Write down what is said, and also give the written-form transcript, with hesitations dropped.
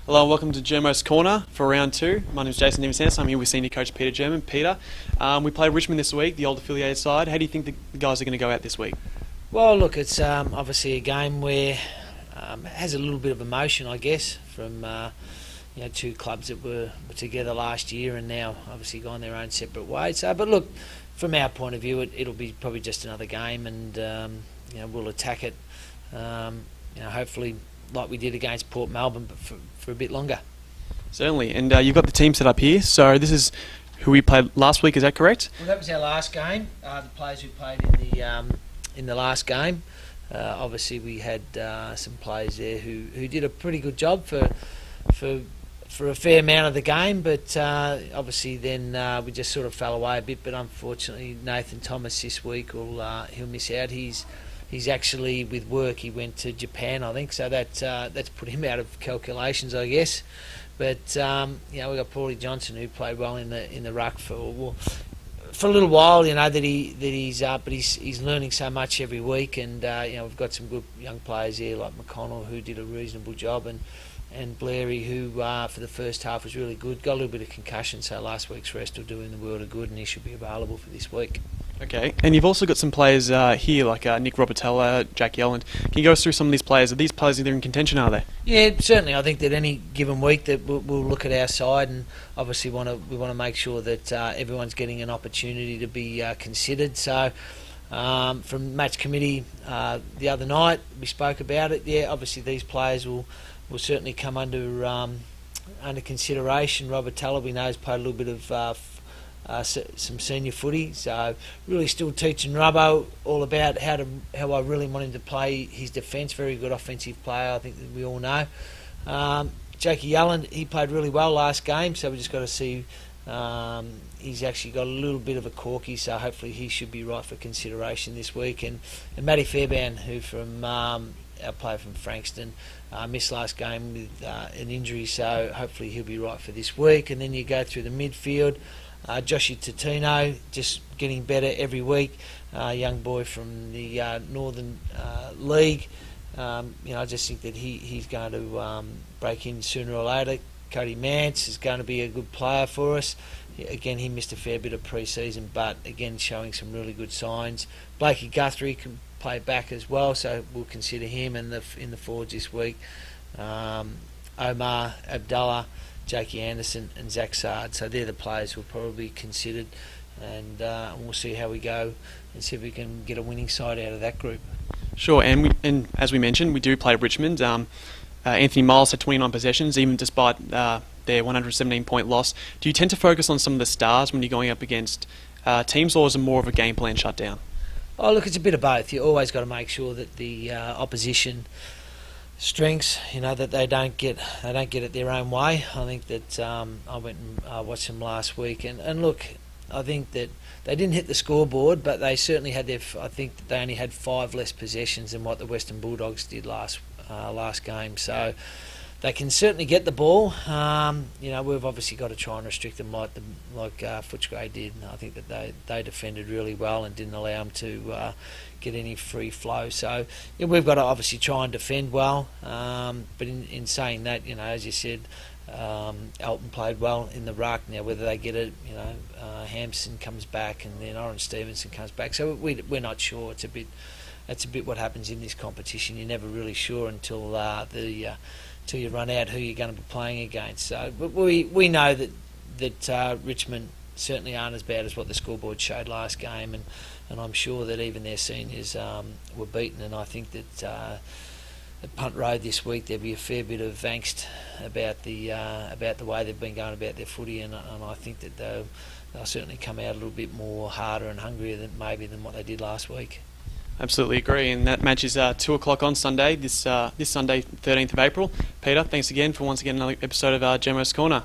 Hello and welcome to Germo's Corner for round two. My name is Jason Vincentis. I'm here with senior coach Peter German. Peter, we played Richmond this week, the old affiliated side. How do you think the guys are going to go out this week? Well, look, it's obviously a game where it has a little bit of emotion, I guess, from two clubs that were together last year and now obviously gone their own separate ways. But look, from our point of view, it'll be probably just another game, and we'll attack it. Hopefully, like we did against Port Melbourne, but for a bit longer. Certainly, and you've got the team set up here. So this is who we played last week. Is that correct? Well, that was our last game. The players who played in the last game. Obviously, we had some players there who did a pretty good job for a fair amount of the game, but obviously then we just sort of fell away a bit. But unfortunately, Nathan Thomas this week he'll miss out. He's actually with work. He went to Japan, I think, so that's put him out of calculations, I guess. But we got Paulie Johnson, who played well in the ruck for a little while. But he's learning so much every week, and we've got some good young players here like McConnell, who did a reasonable job, and Blairy, who for the first half was really good. Got a little bit of concussion, so last week's rest will do him the world of good, and he should be available for this week. Okay, and you've also got some players here like Nick Robotella, Jack Yelland. Can you go us through some of these players? Are these players either in contention, are they? Yeah, certainly. I think that any given week that we'll look at our side, and obviously we want to make sure that everyone's getting an opportunity to be considered. So from match committee the other night, we spoke about it. Yeah, obviously these players will certainly come under consideration. Robotella, we know, has played a little bit of some senior footy, so really still teaching Robbo all about how I really want him to play his defence. Very good offensive player, I think that we all know. Jakey Yelland, he played really well last game, so we just got to see. He's actually got a little bit of a corky, so hopefully he should be right for consideration this week. And Matty Fairbairn, who from our player from Frankston, missed last game with an injury, so hopefully he'll be right for this week. And then you go through the midfield. Joshy Totino, just getting better every week. Young boy from the Northern League. I just think that he's going to break in sooner or later. Cody Mance is going to be a good player for us. Again, he missed a fair bit of pre-season, but again showing some really good signs. Blakey Guthrie can play back as well, so we'll consider him in the forwards this week. Omar Abdullah, Jakey Anderson and Zach Sard, so they're the players who will probably be considered, and we'll see how we go and see if we can get a winning side out of that group. Sure, and as we mentioned, we do play Richmond. Anthony Miles had 29 possessions, even despite their 117-point loss. Do you tend to focus on some of the stars when you're going up against teams, or is it more of a game plan shutdown? Oh, look, it's a bit of both. You always got to make sure that the opposition strengths, that they don't get it their own way. I think that I went and watched them last week, and look, I think that they didn't hit the scoreboard, but they certainly had I think that they only had 5 less possessions than what the Western Bulldogs did last game. So they can certainly get the ball. We've obviously got to try and restrict them like Footscray did. And I think that they defended really well and didn't allow them to get any free flow. So we've got to obviously try and defend well. But in saying that, as you said, Elton played well in the ruck. Now whether they get it, Hampson comes back and then Orange Stevenson comes back. So we're not sure. That's a bit what happens in this competition. You're never really sure until till you run out who you're going to be playing against. So, but we know that Richmond certainly aren't as bad as what the scoreboard showed last game, and I'm sure that even their seniors were beaten. And I think that at Punt Road this week there'll be a fair bit of angst about the way they've been going about their footy, and I think that they'll certainly come out a little bit more harder and hungrier than what they did last week. Absolutely agree, and that match is 2 o'clock on Sunday, this Sunday, 13th of April. Peter, thanks again for once again another episode of Gemmo's Corner.